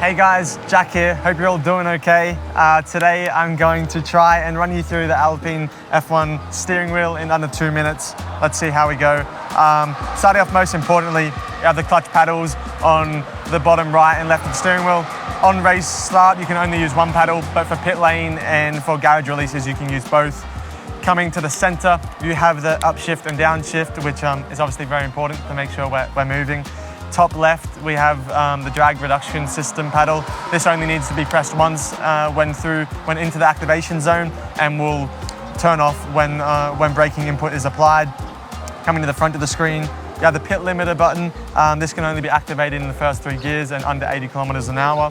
Hey guys, Jack here. Hope you're all doing okay. Today I'm going to try and run you through the Alpine F1 steering wheel in under 2 minutes. Let's see how we go. Starting off, most importantly, you have the clutch paddles on the bottom right and left of the steering wheel. On race start, you can only use one paddle, but for pit lane and for garage releases, you can use both. Coming to the center, you have the upshift and downshift, which is obviously very important to make sure we're moving. Top left, we have the drag reduction system paddle. This only needs to be pressed once when into the activation zone, and will turn off when braking input is applied. Coming to the front of the screen, you have the pit limiter button. This can only be activated in the first 3 gears and under 80 kilometers an hour.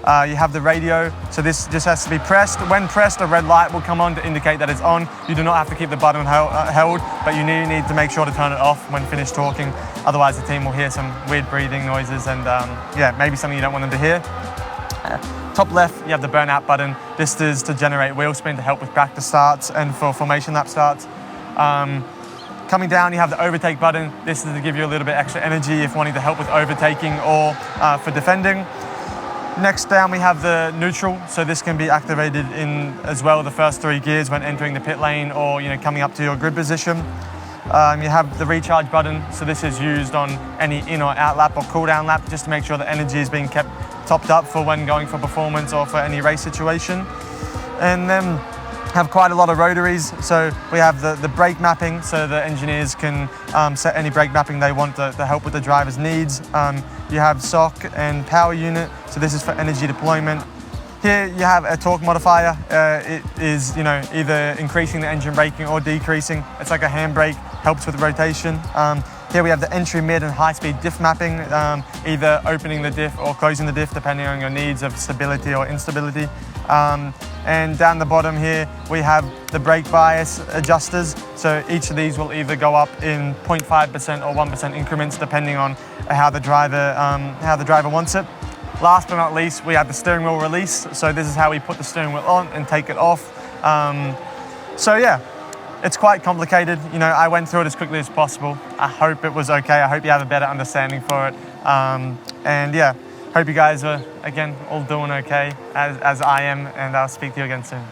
You have the radio, so this just has to be pressed. When pressed, a red light will come on to indicate that it's on. You do not have to keep the button held, but you need to make sure to turn it off when finished talking. Otherwise, the team will hear some weird breathing noises and maybe something you don't want them to hear. Top left, you have the burnout button. This is to generate wheel spin to help with practice starts and for formation lap starts. Coming down, you have the overtake button. This is to give you a little bit extra energy if wanting to help with overtaking or for defending. Next down, we have the neutral, so this can be activated in as well the first 3 gears when entering the pit lane or coming up to your grid position. You have the recharge button, so this is used on any in or out lap or cool down lap just to make sure the energy is being kept topped up for when going for performance or for any race situation. And then have quite a lot of rotaries, so we have the brake mapping, so the engineers can set any brake mapping they want to help with the driver's needs. You have SOC and power unit, so this is for energy deployment. Here you have a torque modifier. It is either increasing the engine braking or decreasing. It's like a handbrake, helps with rotation. Here we have the entry, mid and high speed diff mapping, either opening the diff or closing the diff depending on your needs of stability or instability. And down the bottom here, we have the brake bias adjusters. So each of these will either go up in 0.5% or 1% increments, depending on how the driver wants it. Last but not least, we have the steering wheel release. So this is how we put the steering wheel on and take it off. It's quite complicated. I went through it as quickly as possible. I hope it was okay. I hope you have a better understanding for it. Hope you guys are, again, all doing okay, as I am, and I'll speak to you again soon.